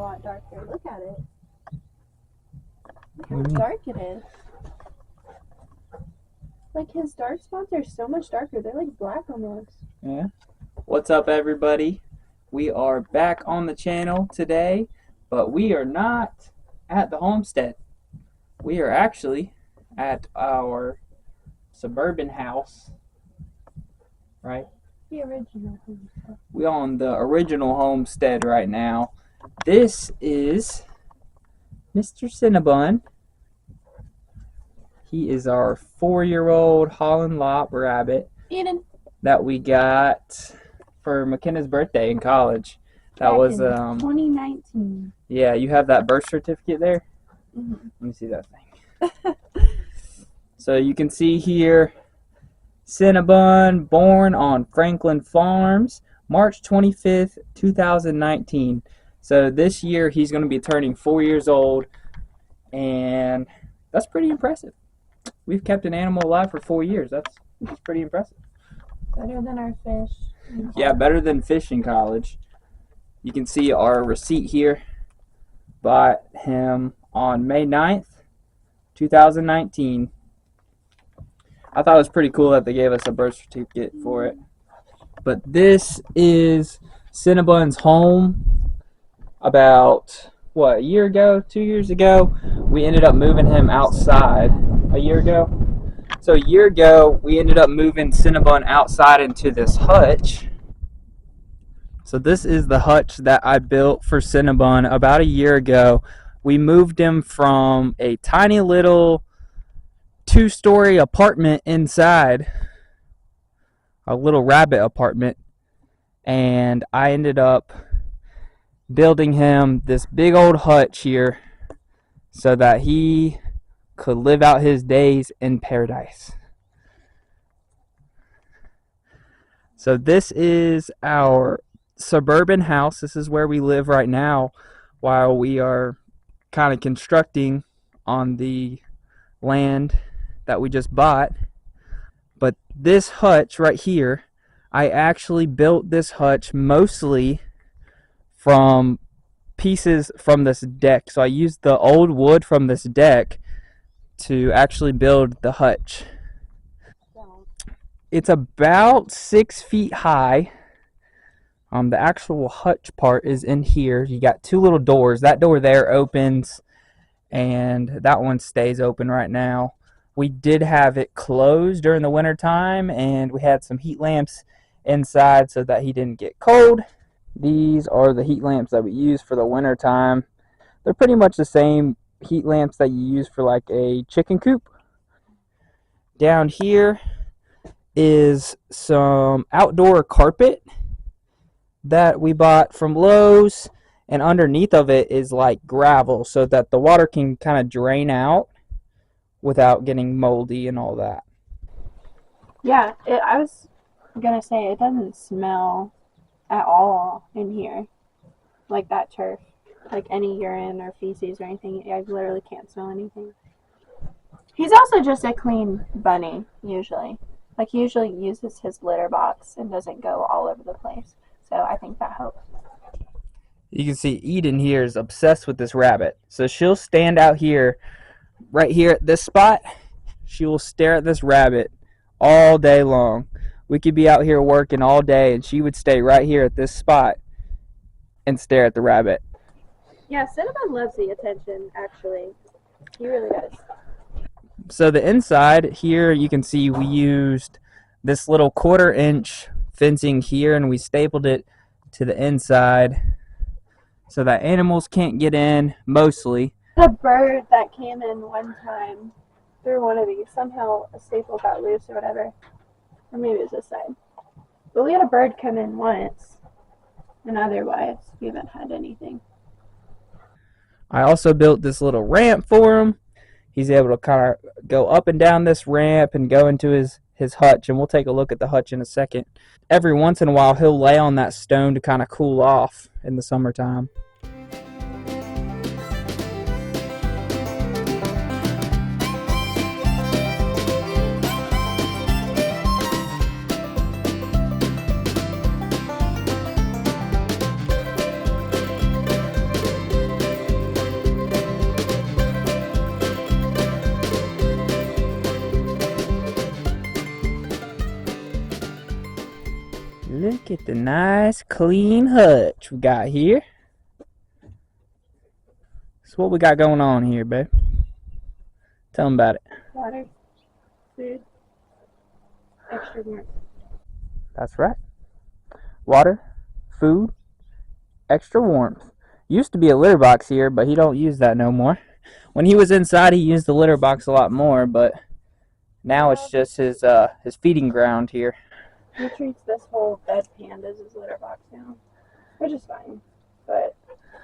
lot darker. Look at it. Look how dark it is. Like, his dark spots are so much darker. They're like black almost. Yeah. What's up, everybody? We are back on the channel today, but we are not at the homestead. We are actually at our suburban house, right? The original homestead. We're on the original homestead right now. This is Mr. Cinnabun. He is our 4-year-old Holland Lop rabbit that we got for McKenna's birthday in college. That was 2019. Yeah, you have that birth certificate there? Mm-hmm. Let me see that thing. So you can see here, Cinnabun, born on Franklin Farms, March 25th, 2019. So this year he's going to be turning 4 years old, and that's pretty impressive. We've kept an animal alive for 4 years. That's pretty impressive. Better than our fish. Yeah, better than fish in college. You can see our receipt here. Bought him on May 9th, 2019. I thought it was pretty cool that they gave us a birth certificate for it. But this is Cinnabun's home. About, a year ago, 2 years ago, we ended up moving him outside. A year ago? So a year ago, we ended up moving Cinnabun outside into this hutch. So this is the hutch that I built for Cinnabun about a year ago. We moved him from a tiny little 2-story apartment inside, a little rabbit apartment, and I ended up building him this big old hutch here so that he could live out his days in paradise. So this is our suburban house. This is where we live right now while we are kind of constructing on the land that we just bought. But this hutch right here, I actually built this hutch mostly from pieces from this deck. So I used the old wood from this deck to actually build the hutch. It's about 6 feet high. The actual hutch part is in here. You got 2 little doors. That door there opens, and that one stays open right now. We did have it closed during the winter time, and we had some heat lamps inside so that he didn't get cold. These are the heat lamps that we use for the winter time. They're pretty much the same heat lamps that you use for like a chicken coop. Down here is some outdoor carpet that we bought from Lowe's, and underneath of it is like gravel so that the water can kind of drain out without getting moldy and all that. Yeah, I was gonna say it doesn't smell at all in here, like that turf, like any urine or feces or anything. I literally can't smell anything. He's also just a clean bunny usually. Like, he usually uses his litter box and doesn't go all over the place. So I think that helps. You can see Eden here is obsessed with this rabbit. So she'll stand out here, right here at this spot. She will stare at this rabbit all day long. We could be out here working all day, and she would stay right here at this spot and stare at the rabbit. Yeah, Cinnabun loves the attention, actually. He really does. So the inside here, you can see we used this little 1/4-inch fencing here, and we stapled it to the inside so that animals can't get in, mostly. The bird that came in one time through one of these, somehow a staple got loose or whatever. Or maybe it was this side. But we had a bird come in once, and otherwise we haven't had anything. I also built this little ramp for him. He's able to kind of go up and down this ramp and go into his hutch, and we'll take a look at the hutch in a second. Every once in a while, he'll lay on that stone to kind of cool off in the summertime. Get the nice clean hutch we got here. So what we got going on here, babe? Tell them about it. Water, food, extra warmth. That's right. Water, food, extra warmth. Used to be a litter box here, but he don't use that no more. When he was inside, he used the litter box a lot more, but now it's just his feeding ground here. He treats this whole bedpan as his litter box now, which is fine. But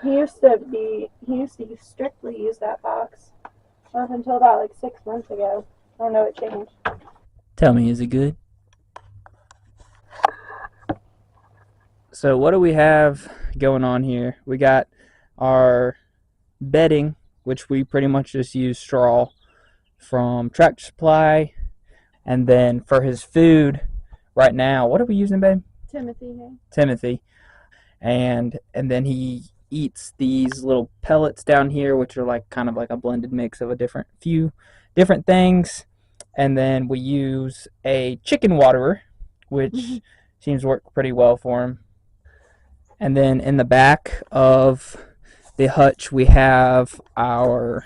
he used to strictly use that box up until about like 6 months ago. I don't know what changed. Tell me, is it good? So what do we have going on here? We got our bedding, which we pretty much just use straw from Tractor Supply. And then for his food right now, what are we using, babe? Timothy, hey? Timothy. And then he eats these little pellets down here, which are like kind of like a blended mix of a few different things. And then we use a chicken waterer, which seems to work pretty well for him. And then in the back of the hutch, we have our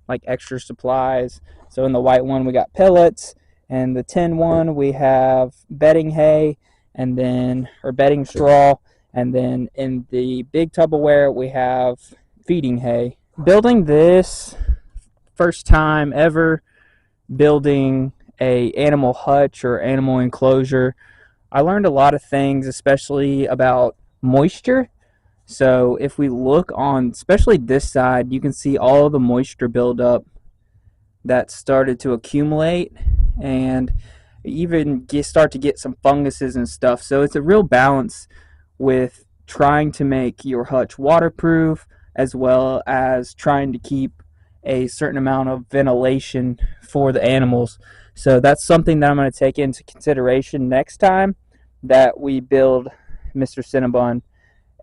like extra supplies. So in the white one, we got pellets, and the tin one, we have bedding hay, and then or bedding straw, and then in the big Tupperware, we have feeding hay. Building this, first time ever building a animal hutch or animal enclosure, I learned a lot of things, especially about moisture. So if we look on, especially this side, you can see all the moisture buildup that started to accumulate, and even start to get some funguses and stuff. So it's a real balance with trying to make your hutch waterproof as well as trying to keep a certain amount of ventilation for the animals. So that's something that I'm going to take into consideration next time that we build Mr. Cinnabun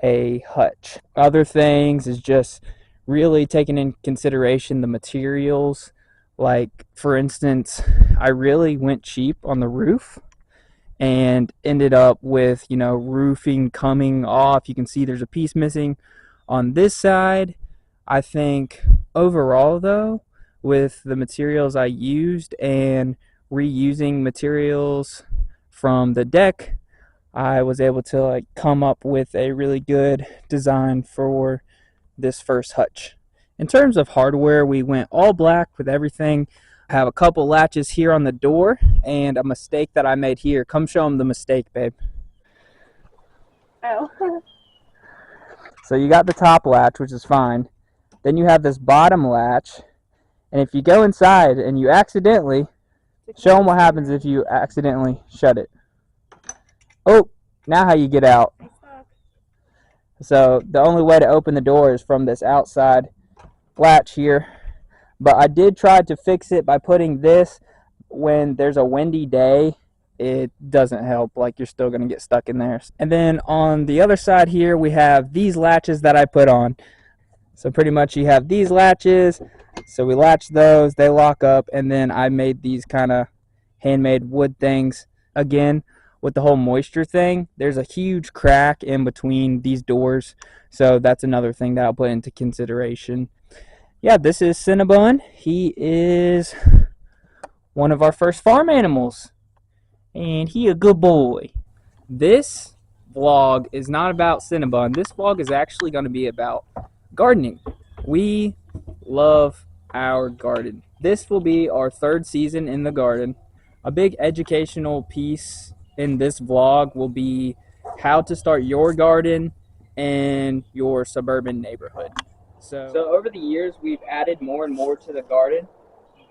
a hutch. Other things is just really taking in consideration the materials. Like, for instance, I really went cheap on the roof and ended up with, roofing coming off. You can see there's a piece missing on this side. I think overall, though, with the materials I used and reusing materials from the deck, I was able to come up with a really good design for this first hutch. In terms of hardware, we went all black with everything. I have a couple latches here on the door and a mistake that I made here. Come show them the mistake, babe. Oh. So you got the top latch, which is fine. Then you have this bottom latch, and if you go inside and you accidentally, show them what happens if you accidentally shut it. Oh, now how you get out. So the only way to open the door is from this outside latch here. But I did try to fix it by putting this when there's a windy day. It doesn't help, you're still going to get stuck in there. And then on the other side here, we have these latches that I put on. So pretty much you have these latches. So we latch those, they lock up, and then I made these kind of handmade wood things. Again, with the whole moisture thing, there's a huge crack in between these doors. So that's another thing that I'll put into consideration. Yeah, this is Cinnabun. He is one of our first farm animals, and he a good boy. This vlog is not about Cinnabun. This vlog is actually going to be about gardening. We love our garden. This will be our third season in the garden. A big educational piece in this vlog will be how to start your garden in your suburban neighborhood. So over the years, we've added more and more to the garden.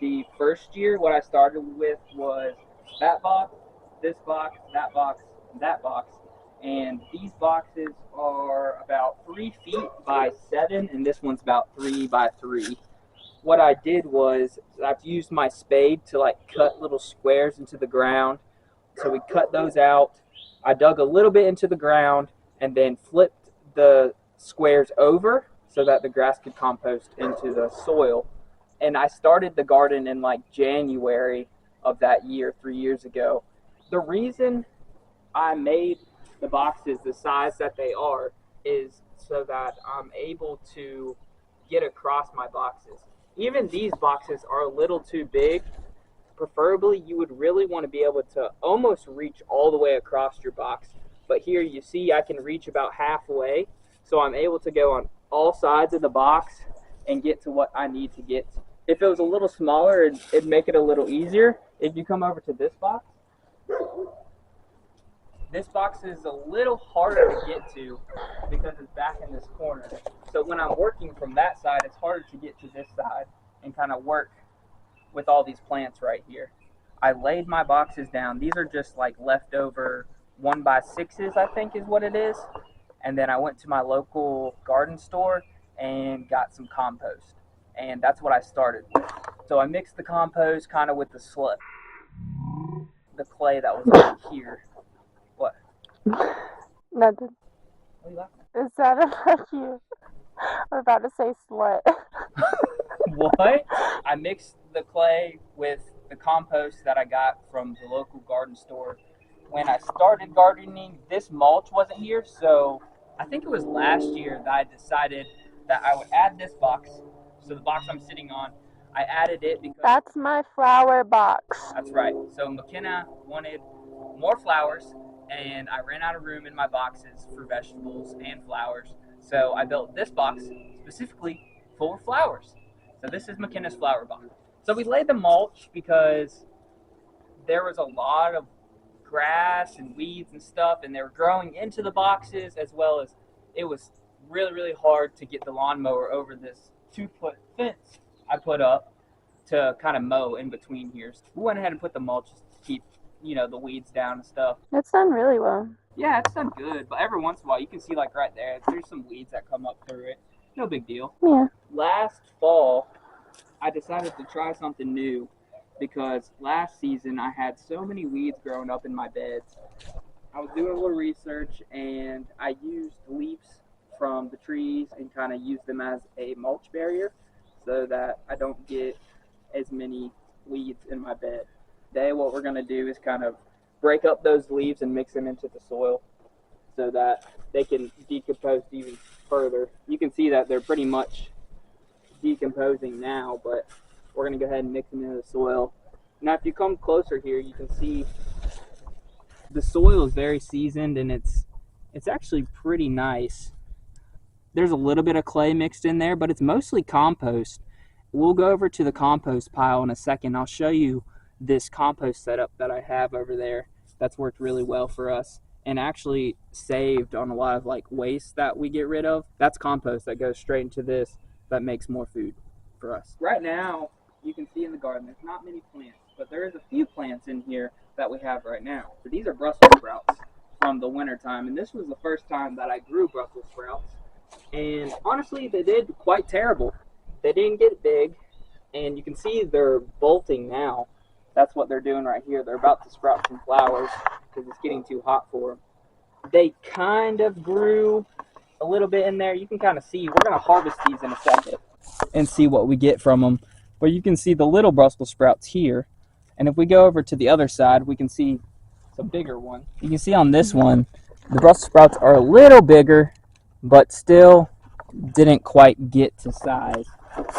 The first year, what I started with was that box, this box, that box, that box. And these boxes are about 3 feet by 7, and this one's about 3 by 3. What I did was I've used my spade to cut little squares into the ground. So we cut those out. I dug a little bit into the ground and then flipped the squares over so that the grass could compost into the soil. And I started the garden in January of that year, 3 years ago. The reason I made the boxes the size that they are is so that I'm able to get across my boxes. Even these boxes are a little too big. Preferably, you would really want to be able to almost reach all the way across your box. But here you see I can reach about halfway, so I'm able to go on all sides of the box and get to what I need to get. If it was a little smaller, it'd make it a little easier. If you come over to this box is a little harder to get to because it's back in this corner. So when I'm working from that side, it's harder to get to this side and kind of work with all these plants right here. I laid my boxes down. These are just like leftover 1x6s, I think is what it is. And then I went to my local garden store and got some compost. And that's what I started with. So I mixed the compost kind of with the clay that was over here. What? Nothing. What are you laughing It sounded like you were about to say slut. at? What? I mixed the clay with the compost that I got from the local garden store. When I started gardening, this mulch wasn't here, so I think it was last year that I decided that I would add this box. So the box I'm sitting on, I added it because That's my flower box. that's right. So McKenna wanted more flowers, and I ran out of room in my boxes for vegetables and flowers. So I built this box specifically full of flowers. So this is McKenna's flower box. So we laid the mulch because there was a lot of grass and weeds and stuff, and they were growing into the boxes, as well as it was really, really hard to get the lawnmower over this 2-foot fence I put up to kind of mow in between here. So we went ahead and put the mulch to keep, the weeds down and stuff. It's done really well. Yeah, it's done good, but every once in a while you can see like right there's some weeds that come up through it. No big deal. Yeah. Last fall, I decided to try something new because last season I had so many weeds growing up in my beds. I was doing a little research and I used leaves from the trees and kind of used them as a mulch barrier so that I don't get as many weeds in my bed. Today what we're going to do is kind of break up those leaves and mix them into the soil so that they can decompose even further. You can see that they're pretty much decomposing now, but we're going to go ahead and mix them into the soil. Now if you come closer here, you can see the soil is very seasoned and it's actually pretty nice. There's a little bit of clay mixed in there, but it's mostly compost. We'll go over to the compost pile in a second. I'll show you this compost setup that I have over there that's worked really well for us and actually saved on a lot of like waste that we get rid of. That's compost that goes straight into this that makes more food for us. Right now, you can see in the garden there's not many plants, but there is a few plants in here that we have right now. So these are Brussels sprouts from the winter time, and this was the first time that I grew Brussels sprouts. And honestly, they did quite terrible. They didn't get big, and you can see they're bolting now. That's what they're doing right here. They're about to sprout some flowers because it's getting too hot for them. They kind of grew a little bit in there. You can kind of see. We're going to harvest these in a second and see what we get from them. But you can see the little Brussels sprouts here. And if we go over to the other side, we can see some bigger one. You can see on this one, the Brussels sprouts are a little bigger, but still didn't quite get to size.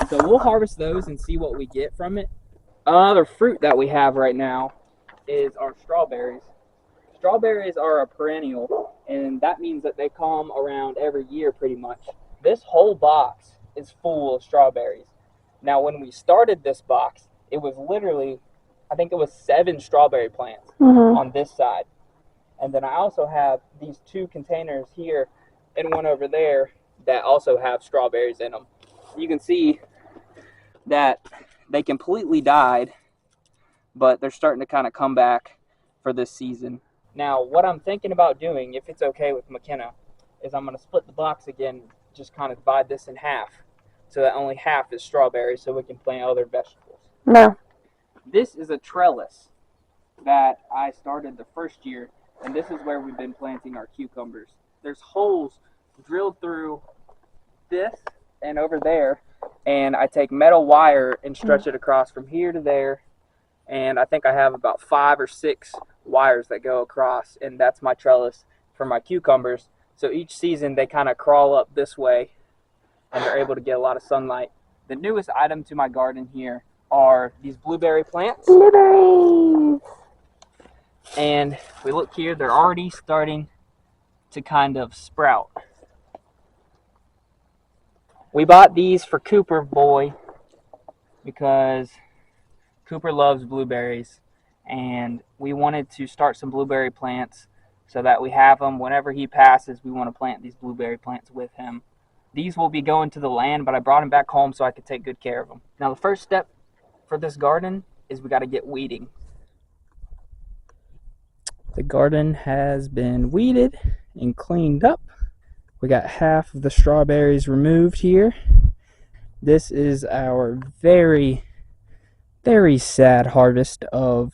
So we'll harvest those and see what we get from it. Another fruit that we have right now is our strawberries. Strawberries are a perennial, and that means that they come around every year pretty much. This whole box is full of strawberries. Now, when we started this box, it was literally, I think it was 7 strawberry plants on this side. And then I also have these 2 containers here and one over there that also have strawberries in them. You can see that they completely died, but they're starting to kind of come back for this season. Now, what I'm thinking about doing, if it's okay with McKenna, is I'm going to split the box again, just kind of divide this in half, so that only half is strawberries, so we can plant other vegetables. No. This is a trellis that I started the first year, and this is where we've been planting our cucumbers. There's holes drilled through this and over there, and I take metal wire and stretch it across from here to there, and I think I have about 5 or 6 wires that go across, and that's my trellis for my cucumbers. So each season they kind of crawl up this way and they're able to get a lot of sunlight. The newest item to my garden here are these blueberry plants. Blueberries! And we look here, they're already starting to kind of sprout. We bought these for Cooper boy because Cooper loves blueberries, and we wanted to start some blueberry plants so that we have them whenever he passes. We want to plant these blueberry plants with him. These will be going to the land, but I brought them back home so I could take good care of them. Now the first step for this garden is we got to get weeding. The garden has been weeded and cleaned up. We got half of the strawberries removed here. This is our very sad harvest of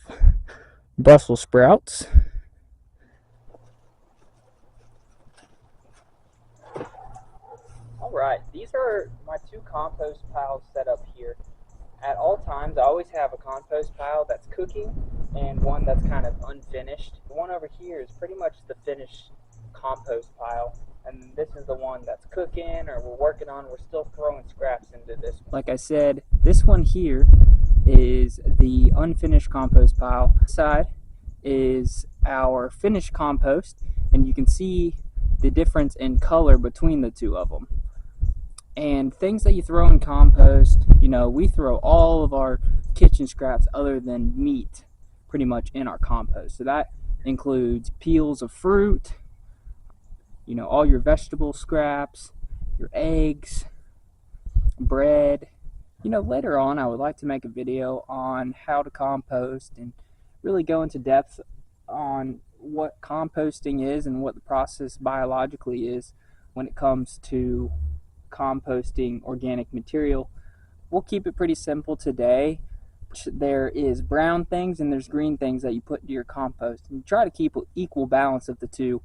Brussels sprouts. Alright, these are my two compost piles set up here. At all times, I always have a compost pile that's cooking and one that's kind of unfinished. The one over here is pretty much the finished compost pile, and this is the one that's cooking or we're working on. We're still throwing scraps into this. Like I said, this one here is the unfinished compost pile. This side is our finished compost, and you can see the difference in color between the two of them. And things that you throw in compost, you know, we throw all of our kitchen scraps other than meat pretty much in our compost. So that includes peels of fruit, you know, all your vegetable scraps, your eggs, bread. You know, later on I would like to make a video on how to compost and really go into depth on what composting is and what the process biologically is when it comes to composting organic material. We'll keep it pretty simple today. There is brown things and there's green things that you put into your compost, and you try to keep an equal balance of the two.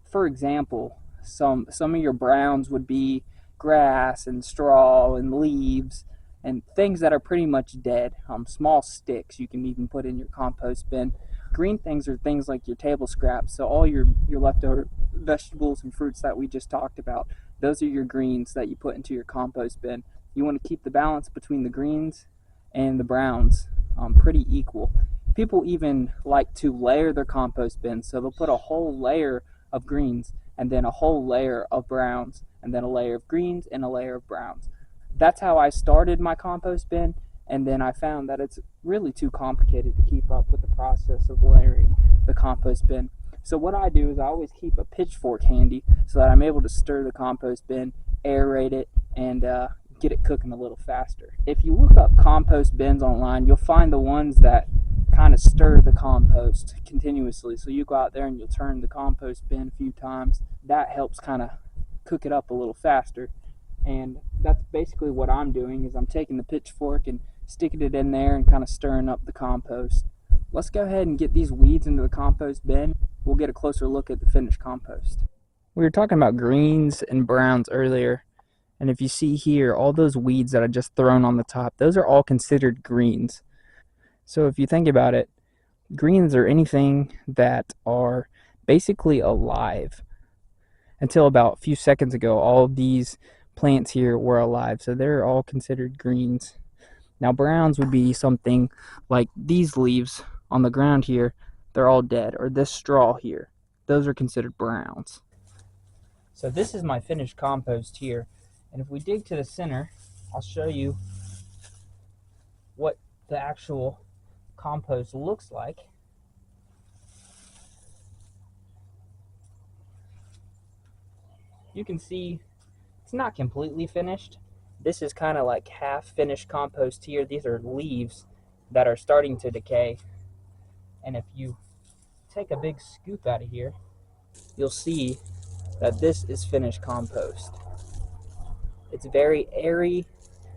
For example, some of your browns would be grass and straw and leaves and things that are pretty much dead. Small sticks you can even put in your compost bin. Green things are things like your table scraps, so all your leftover vegetables and fruits that we just talked about, those are your greens that you put into your compost bin. You want to keep the balance between the greens and the browns pretty equal. People even like to layer their compost bins, so they'll put a whole layer of greens and then a whole layer of browns and then a layer of greens and a layer of browns. That's how I started my compost bin, and then I found that it's really too complicated to keep up with the process of layering the compost bin. So what I do is I always keep a pitchfork handy so that I'm able to stir the compost bin, aerate it, and get it cooking a little faster. If you look up compost bins online, you'll find the ones that kind of stir the compost continuously. So you go out there and you'll turn the compost bin a few times. That helps kind of cook it up a little faster. And that's basically what I'm doing, is I'm taking the pitchfork and sticking it in there and kind of stirring up the compost. Let's go ahead and get these weeds into the compost bin. We'll get a closer look at the finished compost. We were talking about greens and browns earlier, and if you see here, all those weeds that I just thrown on the top, those are all considered greens. So if you think about it, greens are anything that are basically alive. Until about a few seconds ago, all of these plants here were alive, so they're all considered greens. Now browns would be something like these leaves on the ground here, they're all dead, or this straw here, those are considered browns. So this is my finished compost here, and if we dig to the center, I'll show you what the actual compost looks like. You can see it's not completely finished. This is kind of like half finished compost here. These are leaves that are starting to decay. And if you take a big scoop out of here, you'll see that this is finished compost. It's very airy,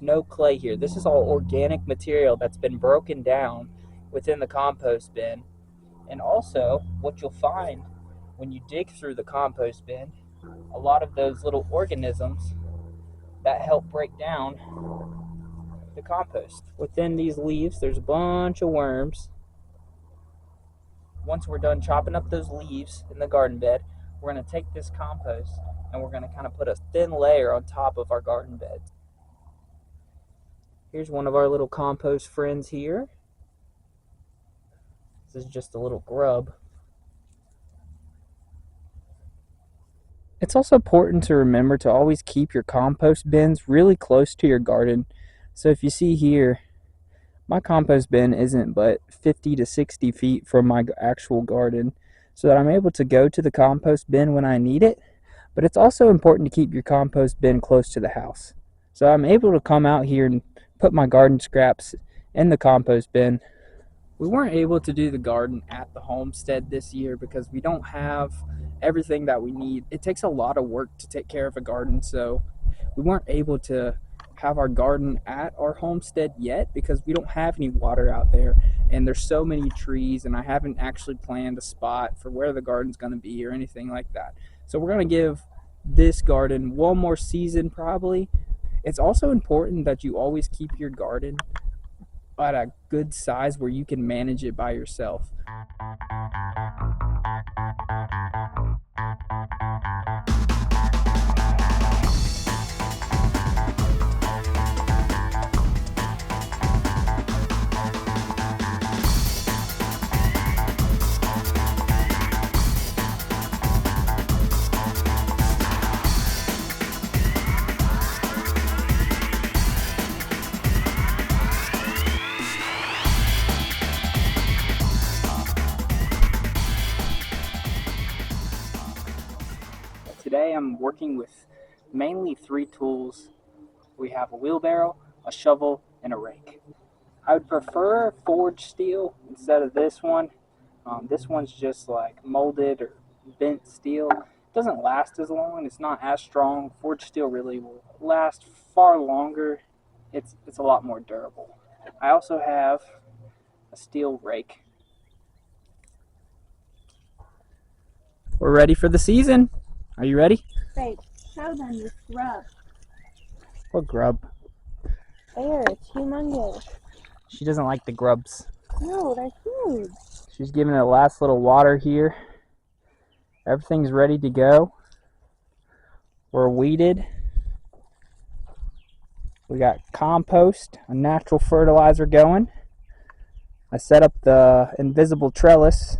no clay here. This is all organic material that's been broken down within the compost bin. And also, what you'll find when you dig through the compost bin, a lot of those little organisms that help break down the compost. Within these leaves, there's a bunch of worms. once we're done chopping up those leaves in the garden bed, we're going to take this compost and we're going to kind of put a thin layer on top of our garden beds. Here's one of our little compost friends here. This is just a little grub. It's also important to remember to always keep your compost bins really close to your garden. So if you see here, my compost bin isn't but 50 to 60 feet from my actual garden, so that I'm able to go to the compost bin when I need it. But it's also important to keep your compost bin close to the house. So I'm able to come out here and put my garden scraps in the compost bin. We weren't able to do the garden at the homestead this year because we don't have everything that we need. It takes a lot of work to take care of a garden, so we weren't able to have our garden at our homestead yet because we don't have any water out there and there's so many trees, and I haven't actually planned a spot for where the garden's going to be or anything like that. So we're going to give this garden one more season probably. It's also important that you always keep your garden at a good size where you can manage it by yourself. Today I'm working with mainly 3 tools. We have a wheelbarrow, a shovel, and a rake. I would prefer forged steel instead of this one. This one's just like molded or bent steel. It doesn't last as long. It's not as strong. Forged steel really will last far longer. It's a lot more durable. I also have a steel rake. We're ready for the season. Are you ready? Wait, show them this grub. What grub? There, it's humongous. She doesn't like the grubs. No, they're huge. She's giving it a last little water here. Everything's ready to go. We're weeded. We got compost, a natural fertilizer going. I set up the invisible trellis